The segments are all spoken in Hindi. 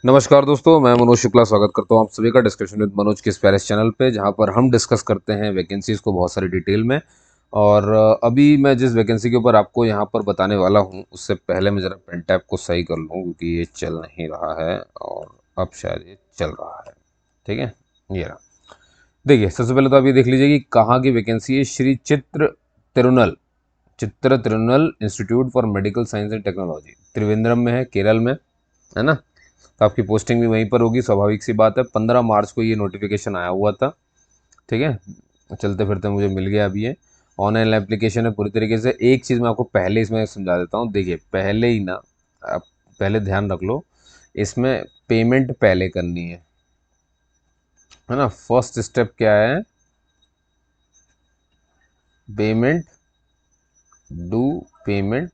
नमस्कार दोस्तों, मैं मनोज शुक्ला स्वागत करता हूँ आप सभी का डिस्कशन विद मनोज के इस प्यारे चैनल पे, जहाँ पर हम डिस्कस करते हैं वैकेंसीज़ को बहुत सारी डिटेल में। और अभी मैं जिस वैकेंसी के ऊपर आपको यहाँ पर बताने वाला हूँ, उससे पहले मैं ज़रा पेन टैप को सही कर लूँ क्योंकि ये चल नहीं रहा है और अब शायद ये चल रहा है। ठीक है, ये रहा। देखिए, सबसे पहले तो आप ये देख लीजिए कि कहाँ की वैकेंसी है। श्री चित्र Tirunal institute for medical science and technology, Trivandrum में है, केरल में, है ना। तो आपकी पोस्टिंग भी वहीं पर होगी, स्वाभाविक सी बात है। 15 मार्च को ये नोटिफिकेशन आया हुआ था। ठीक है, चलते फिरते मुझे मिल गया अभी ये। ऑनलाइन एप्लीकेशन है पूरी तरीके से। एक चीज़ मैं आपको पहले इसमें समझा देता हूँ। देखिए, पहले ही ना, आप पहले ध्यान रख लो, इसमें पेमेंट पहले करनी है ना। फर्स्ट स्टेप क्या है? Payment, do payment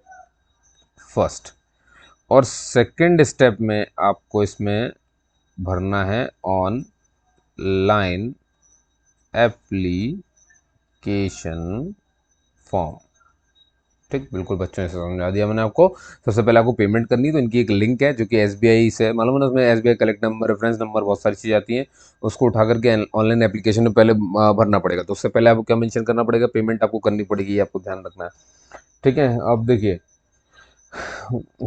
first. और सेकंड स्टेप में आपको इसमें भरना है ऑनलाइन एप्लीकेशन फॉर्म। ठीक, बिल्कुल बच्चों ने समझा दिया मैंने आपको। सबसे पहले आपको पेमेंट करनी है, तो इनकी एक लिंक है जो कि एसबीआई से मालूम है ना। उसमें SBI collect number, reference number, बहुत सारी चीज़ें आती हैं। उसको उठा करके ऑनलाइन एप्लीकेशन में पहले भरना पड़ेगा। तो उससे पहले आपको क्या मेंशन करना पड़ेगा? पेमेंट आपको करनी पड़ेगी, ये आपको ध्यान रखना है। ठीक है, अब देखिए,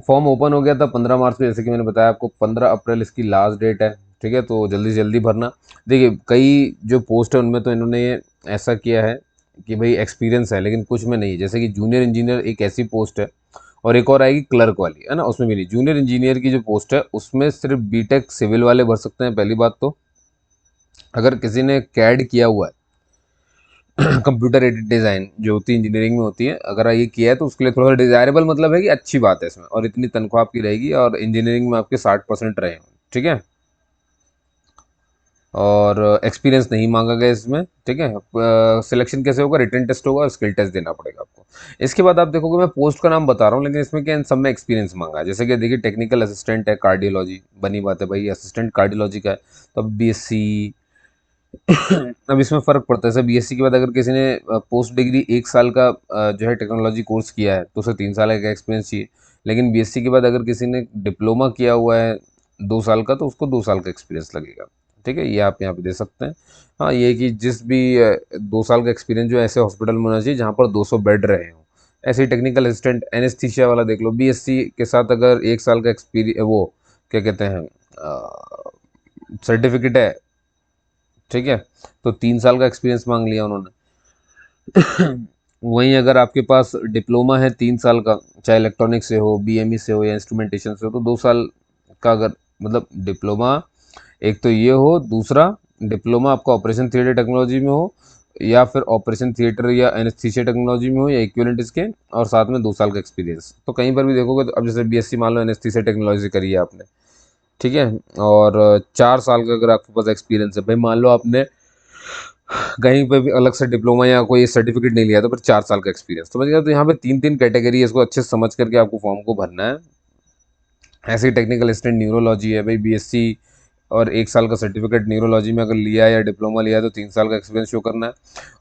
फॉर्म ओपन हो गया था 15 मार्च को, जैसे कि मैंने बताया आपको। 15 अप्रैल इसकी लास्ट डेट है। ठीक है, तो जल्दी से जल्दी भरना। देखिए, कई जो पोस्ट है उनमें तो इन्होंने ऐसा किया है कि भाई एक्सपीरियंस है, लेकिन कुछ में नहीं है। जैसे कि जूनियर इंजीनियर एक ऐसी पोस्ट है, और एक और आएगी क्लर्क वाली, है ना, उसमें भी नहीं। जूनियर इंजीनियर की जो पोस्ट है उसमें सिर्फ बीटेक सिविल वाले भर सकते हैं, पहली बात तो। अगर किसी ने कैड किया हुआ है, कंप्यूटर एडेड डिज़ाइन जो होती है इंजीनियरिंग में होती है, अगर ये किया है तो उसके लिए थोड़ा सा डिजायरेबल, मतलब है कि अच्छी बात है इसमें। और इतनी तनख्वाह आपकी रहेगी, और इंजीनियरिंग में आपके 60% रहे। ठीक है, और एक्सपीरियंस नहीं मांगा गया इसमें। ठीक है, सिलेक्शन कैसे होगा? रिटन टेस्ट होगा और स्किल टेस्ट देना पड़ेगा आपको। इसके बाद आप देखोगे, मैं पोस्ट का नाम बता रहा हूँ, लेकिन इसमें क्या, इन सब में एक्सपीरियंस मांगा है। जैसे कि देखिए, टेक्निकल असिस्टेंट है, कार्डियोलॉजी, बनी बात है भाई, असिस्टेंट कार्डियोलॉजी का है। तो अब बीएससी, अब इसमें फ़र्क पड़ता है। जैसे बीएससी के बाद अगर किसी ने पोस्ट डिग्री 1 साल का जो है टेक्नोलॉजी कोर्स किया है, तो उसे 3 साल का एक्सपीरियंस चाहिए। लेकिन बीएससी के बाद अगर किसी ने डिप्लोमा किया हुआ है 2 साल का, तो उसको 2 साल का एक्सपीरियंस लगेगा। ठीक है, ये आप यहाँ पे दे सकते हैं। हाँ, ये कि जिस भी 2 साल का एक्सपीरियंस जो है ऐसे हॉस्पिटल में होना चाहिए जहाँ पर 200 बेड रहे हों। ऐसे ही टेक्निकल असिस्टेंट एनेस्थीसिया वाला देख लो, बीएससी के साथ अगर 1 साल का एक्सपीरियंस, वो क्या कहते हैं, सर्टिफिकेट है। ठीक है, तो 3 साल का एक्सपीरियंस मांग लिया उन्होंने। वहीं अगर आपके पास डिप्लोमा है 3 साल का, चाहे इलेक्ट्रॉनिक्स से हो, बीएमई से हो या इंस्ट्रूमेंटेशन से हो, तो 2 साल का अगर, मतलब डिप्लोमा, एक तो ये हो, दूसरा डिप्लोमा आपका ऑपरेशन थिएटर टेक्नोलॉजी में हो, या फिर ऑपरेशन थिएटर या एनेस्थीसिया टेक्नोलॉजी में हो, या इक्विवेलेंट इसके, और साथ में 2 साल का एक्सपीरियंस। तो कहीं पर भी देखोगे, तो अब जैसे बीएससी मान लो एनेस्थीसिया टेक्नोलॉजी करी है आपने, ठीक है, और 4 साल का अगर आपके पास एक्सपीरियंस है, भाई मान लो आपने कहीं पे भी अलग से डिप्लोमा या कोई सर्टिफिकेट नहीं लिया, तो फिर 4 साल का एक्सपीरियंस समझ गया। तो यहाँ पे 3 3 कैटेगरी है, इसको अच्छे से समझ करके आपको फॉर्म को भरना है। ऐसे ही टेक्निकल असिस्टेंट न्यूरोलॉजी है भाई, बीएससी और 1 साल का सर्टिफिकेट न्यूरोलॉजी में अगर लिया है या डिप्लोमा लिया है, तो 3 साल का एक्सपीरियंस शो करना है।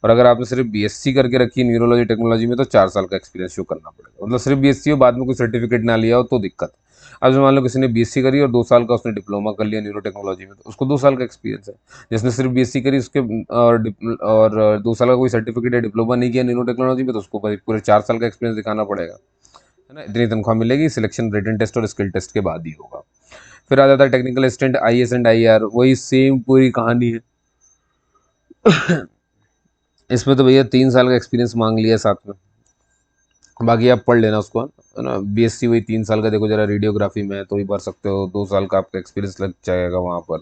और अगर आपने सिर्फ बीएससी करके रखी है न्यूरोलॉजी टेक्नोलॉजी में, तो 4 साल का एक्सपीरियंस शो करना पड़ेगा। मतलब सिर्फ बीएससी हो, बाद में कोई सर्टिफिकेट ना लिया हो तो दिक्कत है। अब जो मान लो किसी ने बीएससी करी और 2 साल का उसने डिप्लोमा कर लिया न्यूरो टेक्नोलॉजी में, तो उसको 2 साल का एक्सपीरियंस है। जिसने सिर्फ बीएससी करी उसके और 2 साल का कोई सर्टिफिकेट या डिप्लोमा नहीं किया न्यूरो टेक्नोलॉजी में, तो उसको पूरे 4 साल का एक्सपीरियंस दिखाना पड़ेगा, है ना। इतनी तनख्वाह मिलेगी। सिलेक्शन रिटन टेस्ट और स्किल टेस्ट के बाद ही होगा। फिर आ जाता है technical assistant IAS and IR, वही सेम पूरी कहानी है। इसमें तो भैया 3 साल का एक्सपीरियंस मांग लिया साथ में, बाकी आप पढ़ लेना उसको, है ना। बीएससी वही 3 साल का, देखो जरा रेडियोग्राफी में है तो ही भर सकते हो, 2 साल का आपका एक्सपीरियंस लग जाएगा वहाँ पर।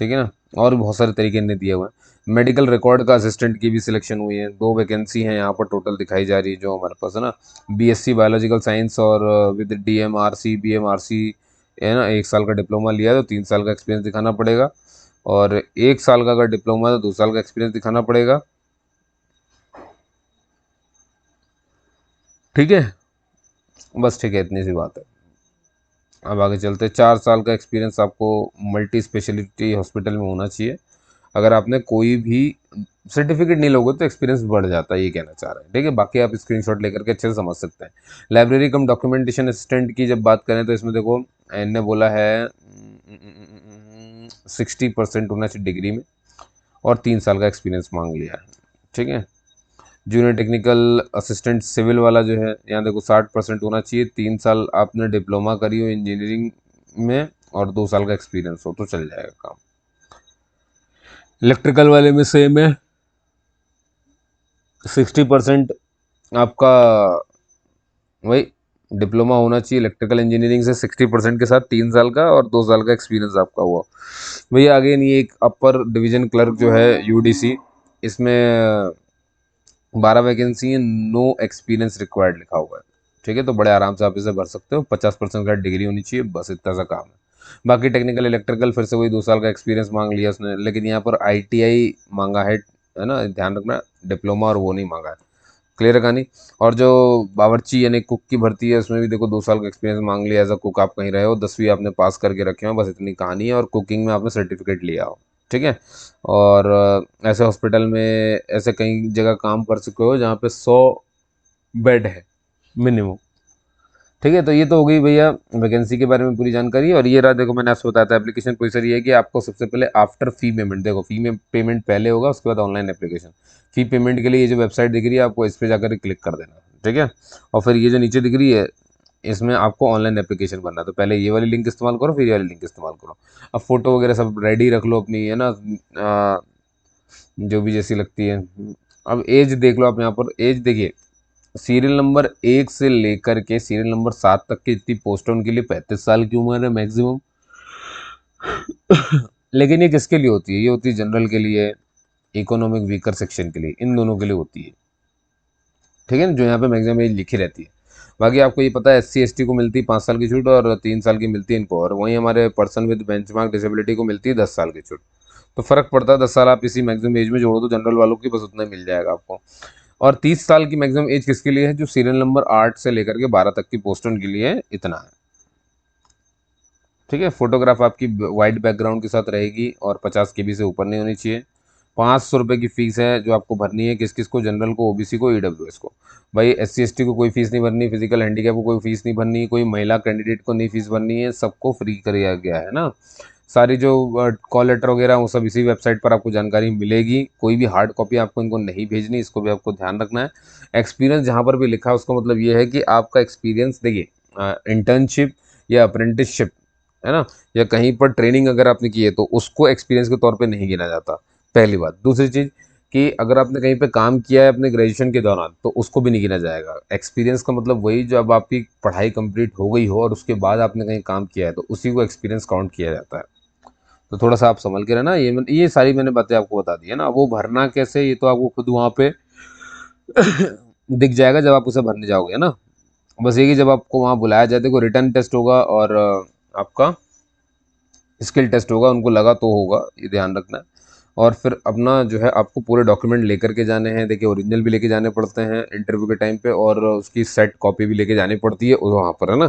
ठीक है ना। और भी बहुत सारे तरीके इन्हें दिए हुए हैं। मेडिकल रिकॉर्ड का असिस्टेंट की भी सिलेक्शन हुई है। 2 वैकेंसी हैं यहाँ पर टोटल दिखाई जा रही है जो हमारे पास, है ना। बीएससी बायोलॉजिकल साइंस और विद डीएमआरसी बीएमआरसी, है ना। 1 साल का डिप्लोमा लिया है तो 3 साल का एक्सपीरियंस दिखाना पड़ेगा। और 1 साल का अगर डिप्लोमा है तो 2 साल का एक्सपीरियंस दिखाना पड़ेगा। ठीक है, बस ठीक है, इतनी सी बात है। अब आगे चलते हैं। 4 साल का एक्सपीरियंस आपको मल्टी स्पेशलिटी हॉस्पिटल में होना चाहिए। अगर आपने कोई भी सर्टिफिकेट नहीं लोगे तो एक्सपीरियंस बढ़ जाता है, ये कहना चाह रहे हैं। ठीक है, बाकी आप स्क्रीनशॉट लेकर के अच्छे से समझ सकते हैं। लाइब्रेरी कम डॉक्यूमेंटेशन असिस्टेंट की जब बात करें, तो इसमें देखो इनने बोला है 60% होना चाहिए डिग्री में, और 3 साल का एक्सपीरियंस मांग लिया है। ठीक है। जूनियर टेक्निकल असिस्टेंट सिविल वाला जो है, यहाँ देखो 60% होना चाहिए, 3 साल आपने डिप्लोमा करी हो इंजीनियरिंग में और 2 साल का एक्सपीरियंस हो तो चल जाएगा काम। इलेक्ट्रिकल वाले में सेम है, 60% आपका वही डिप्लोमा होना चाहिए इलेक्ट्रिकल इंजीनियरिंग से 60% के साथ, 3 साल का और 2 साल का एक्सपीरियंस आपका हुआ। भैया आगे नहीं, एक अपर डिवीजन क्लर्क जो है यूडीसी, इसमें 12 वैकेंसी है, नो एक्सपीरियंस रिक्वायर्ड लिखा हुआ है। ठीक है, तो बड़े आराम से आप इसे भर सकते हो, 50% का डिग्री होनी चाहिए, बस इतना सा काम है। बाकी टेक्निकल इलेक्ट्रिकल फिर से वही 2 साल का एक्सपीरियंस मांग लिया उसने, लेकिन यहाँ पर आईटीआई मांगा है ना, ध्यान रखना, डिप्लोमा और वो नहीं मांगा है। क्लियर है कहानी। और जो बावर्ची यानी कुक की भर्ती है, उसमें भी देखो 2 साल का एक्सपीरियंस मांग लिया। एज अ कुक आप कहीं रहे हो, 10वीं आपने पास करके रखे हो, बस इतनी कहानी है, और कुकिंग में आपने सर्टिफिकेट लिया हो। ठीक है। और ऐसे हॉस्पिटल में ऐसे कई जगह काम कर चुके हो जहाँ पे 100 बेड है मिनिमम। ठीक है, तो ये तो हो गई भैया वैकेंसी के बारे में पूरी जानकारी। और ये रहा, देखो मैंने आपसे बताया था एप्लीकेशन प्रोसीजर ये है कि आपको सबसे पहले आफ्टर फी पेमेंट, देखो फी में पेमेंट पहले होगा, उसके बाद ऑनलाइन एप्लीकेशन। फी पेमेंट के लिए ये जो वेबसाइट दिख रही है आपको, इस पर जाकर क्लिक कर देना। ठीक है। और फिर ये जो नीचे दिख रही है, इसमें आपको ऑनलाइन एप्लीकेशन बनना है, तो पहले ये वाली लिंक इस्तेमाल करो, फिर ये वाली लिंक इस्तेमाल करो। अब फोटो वगैरह सब रेडी रख लो अपनी, है ना, जो भी जैसी लगती है। अब एज देख लो आप, यहाँ पर एज देखिए, सीरियल नंबर 1 से लेकर के सीरियल नंबर 7 तक की जितनी पोस्ट है उनके लिए 35 साल की उम्र है मैक्सिमम। लेकिन ये किसके लिए होती है? ये होती है जनरल के लिए, इकोनॉमिक वीकर सेक्शन के लिए, इन दोनों के लिए होती है। ठीक है ना, जो यहाँ पे मैक्सिमम एज लिखी रहती है। बाकी आपको ये पता है SC ST को मिलती है 5 साल की छूट, और 3 साल की मिलती है इनको, और वहीं हमारे पर्सन विद बेंचमार्क डिसेबिलिटी को मिलती है 10 साल की छूट। तो फर्क पड़ता है 10 साल, आप इसी मैक्सिमम एज में जोड़ो तो जनरल वालों की बस उतना मिल जाएगा आपको। और 30 साल की मैक्सिमम एज किसके लिए है? जो सीरियल नंबर 8 से लेकर के 12 तक की पोस्ट उनके लिए है, इतना है। ठीक है। फोटोग्राफ आपकी वाइट बैकग्राउंड के साथ रहेगी और 50 KB से ऊपर नहीं होनी चाहिए। 500 रुपये की फीस है जो आपको भरनी है, किस किस को? जनरल को, OBC को, EWS को। भाई SC ST को कोई फीस नहीं भरनी, फिजिकल हैंडीकैप को कोई फीस नहीं भरनी, कोई महिला कैंडिडेट को नहीं फीस भरनी है, सबको फ्री किया गया है ना। सारी जो कॉल लेटर वगैरह वो सब इसी वेबसाइट पर आपको जानकारी मिलेगी। कोई भी हार्ड कॉपी आपको इनको नहीं भेजनी, इसको भी आपको ध्यान रखना है। एक्सपीरियंस जहाँ पर भी लिखा है उसका मतलब ये है कि आपका एक्सपीरियंस, देखिए इंटर्नशिप या अप्रेंटिसशिप, है ना, या कहीं पर ट्रेनिंग अगर आपने की है तो उसको एक्सपीरियंस के तौर पे नहीं गिना जाता, पहली बात। दूसरी चीज़ कि अगर आपने कहीं पे काम किया है अपने ग्रेजुएशन के दौरान तो उसको भी नहीं गिना जाएगा। एक्सपीरियंस का मतलब वही, जो अब आपकी पढ़ाई कंप्लीट हो गई हो और उसके बाद आपने कहीं काम किया है तो उसी को एक्सपीरियंस काउंट किया जाता है। तो थोड़ा सा आप संभल के रहना। ये सारी मैंने बातें आपको बता दी है ना। वो भरना कैसे, ये तो आपको खुद वहाँ पे दिख जाएगा जब आप उसे भरने जाओगे, है ना। बस ये कि जब आपको वहाँ बुलाया जाए, देखो रिटर्न टेस्ट होगा और आपका स्किल टेस्ट होगा, उनको लगा तो होगा, ये ध्यान रखना है। और फिर अपना जो है आपको पूरे डॉक्यूमेंट लेकर के जाने हैं। देखिए ओरिजिनल भी लेके जाने पड़ते हैं इंटरव्यू के टाइम पे, और उसकी सेट कॉपी भी लेके जानी पड़ती है वहाँ पर, है ना।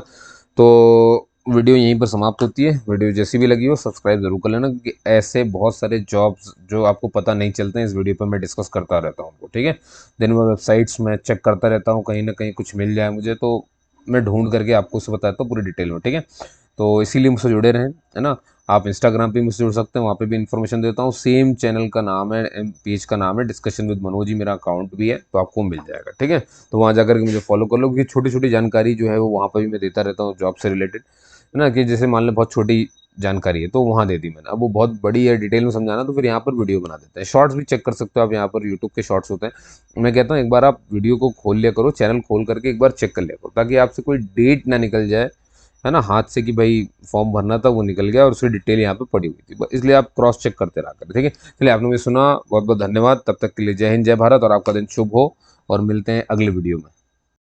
तो वीडियो यहीं पर समाप्त होती है। वीडियो जैसी भी लगी हो सब्सक्राइब जरूर कर लेना, क्योंकि ऐसे बहुत सारे जॉब्स जो आपको पता नहीं चलते हैं इस वीडियो पर मैं डिस्कस करता रहता हूँ उनको। ठीक है। दिन भर वेबसाइट्स में चेक करता रहता हूँ, कहीं ना कहीं कुछ मिल जाए मुझे तो मैं ढूंढ करके आपको उसे बताता हूँ पूरी डिटेल में। ठीक है। तो इसीलिए मुझसे जुड़े रहें, है ना। आप इंस्टाग्राम पे मुझसे जुड़ सकते हैं, वहाँ पे भी इन्फॉर्मेशन देता हूँ। सेम चैनल का नाम है, पेज का नाम है डिस्कशन विद मनोज ही, मेरा अकाउंट भी है, तो आपको मिल जाएगा। ठीक है। तो वहाँ जाकर के मुझे फॉलो कर लो, क्योंकि छोटी छोटी जानकारी जो है वो वहाँ पर भी मैं देता रहता हूँ जॉब से रिलेटेड, है ना। कि जैसे मान लो बहुत छोटी जानकारी है तो वहाँ दे दी मैंने, अब वो बहुत बड़ी है डिटेल में समझाना तो फिर यहाँ पर वीडियो बना देते हैं। शॉर्ट्स भी चेक कर सकते हो आप, यहाँ पर यूट्यूब के शॉर्ट्स होते हैं। मैं कहता हूँ एक बार आप वीडियो को खोल लिया करो, चैनल खोल करके एक बार चेक कर लिया करो, ताकि आपसे कोई डेट ना निकल जाए, है ना, हाथ से, कि भाई फॉर्म भरना था वो निकल गया और उसकी डिटेल यहाँ पे पड़ी हुई थी। इसलिए आप क्रॉस चेक करते रहा करें। ठीक है। चलिए, आपने मुझे सुना, बहुत बहुत धन्यवाद। तब तक के लिए जय हिंद, जय भारत, और आपका दिन शुभ हो, और मिलते हैं अगले वीडियो में।